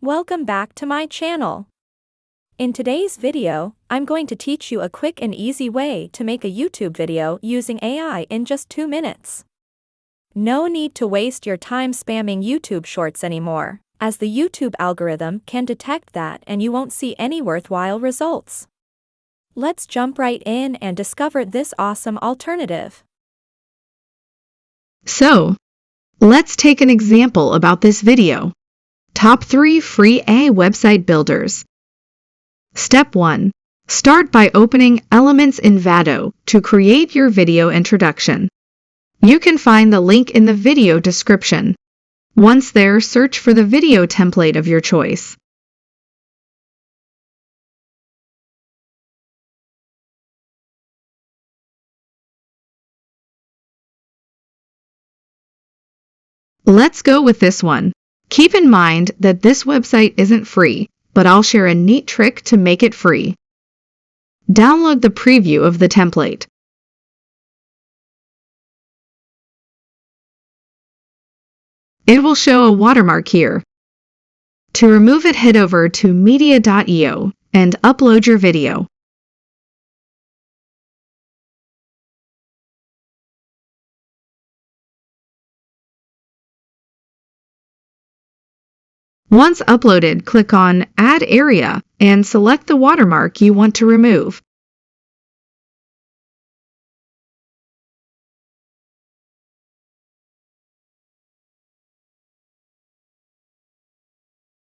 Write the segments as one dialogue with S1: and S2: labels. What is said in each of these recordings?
S1: Welcome back to my channel. In today's video, I'm going to teach you a quick and easy way to make a YouTube video using AI in just 2 minutes. No need to waste your time spamming YouTube Shorts anymore, as the YouTube algorithm can detect that and you won't see any worthwhile results. Let's jump right in and discover this awesome alternative.
S2: So, let's take an example about this video. Top 3 free AI website builders. Step 1. Start by opening Elements Envato to create your video introduction. You can find the link in the video description. Once there, search for the video template of your choice. Let's go with this one. Keep in mind that this website isn't free, but I'll share a neat trick to make it free. Download the preview of the template. It will show a watermark here. To remove it, head over to media.io and upload your video. Once uploaded, click on Add Area and select the watermark you want to remove.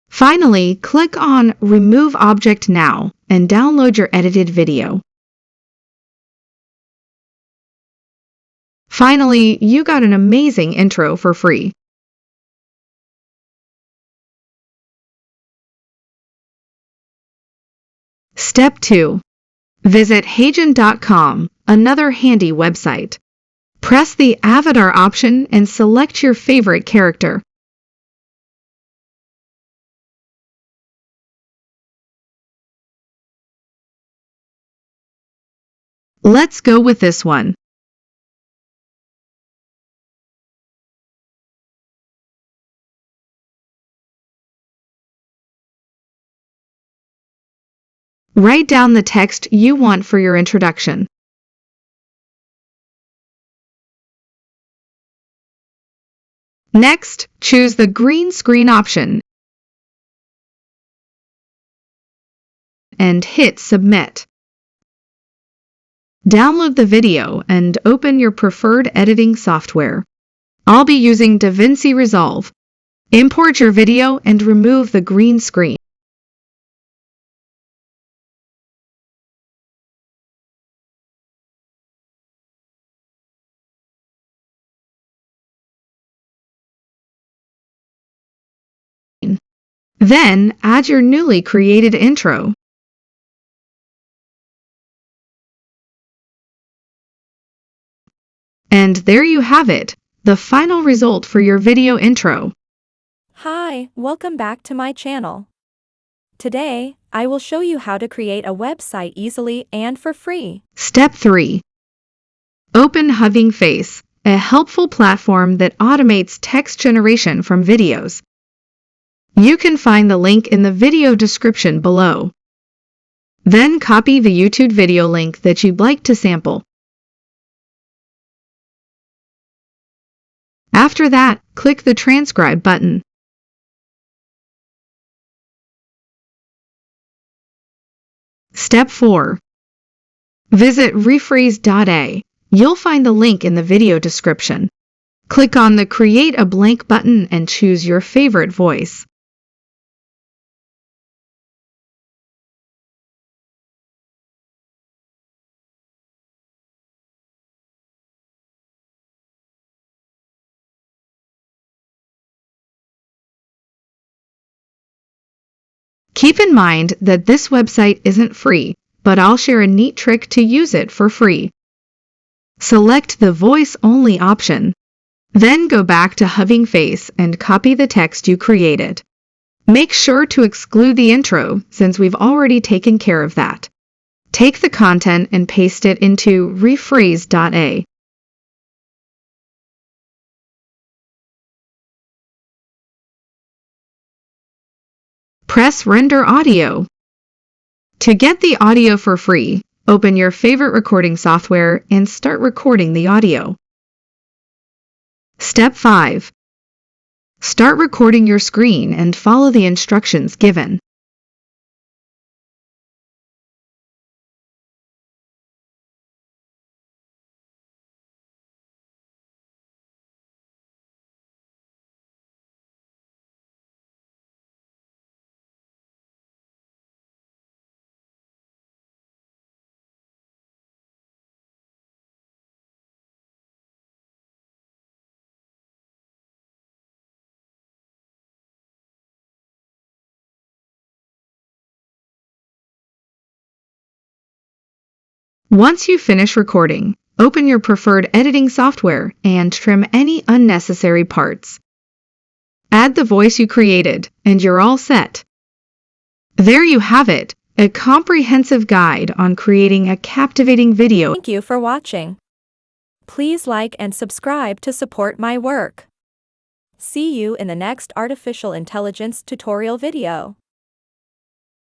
S2: Finally, click on Remove Object Now and download your edited video. Finally, you got an amazing intro for free. Step 2. Visit heygen.com, another handy website. Press the avatar option and select your favorite character. Let's go with this one. Write down the text you want for your introduction. Next, choose the green screen option and hit Submit. Download the video and open your preferred editing software. I'll be using DaVinci Resolve. Import your video and remove the green screen. Then, add your newly created intro. And there you have it, the final result for your video intro.
S1: Hi, welcome back to my channel. Today, I will show you how to create a website easily and for free.
S2: Step 3. Open Hugging Face, a helpful platform that automates text generation from videos. You can find the link in the video description below. Then copy the YouTube video link that you'd like to sample. After that, click the transcribe button. Step 4. Visit Rephrase.ai. You'll find the link in the video description. Click on the Create a Blank button and choose your favorite voice. Keep in mind that this website isn't free, but I'll share a neat trick to use it for free. Select the Voice Only option. Then go back to Hugging Face and copy the text you created. Make sure to exclude the intro since we've already taken care of that. Take the content and paste it into Rephrase.ai. Press Render Audio. To get the audio for free, open your favorite recording software and start recording the audio. Step 5. Start recording your screen and follow the instructions given. Once you finish recording, open your preferred editing software and trim any unnecessary parts. Add the voice you created, and you're all set. There you have it, a comprehensive guide on creating a captivating video.
S1: Thank you for watching. Please like and subscribe to support my work. See you in the next artificial intelligence tutorial video.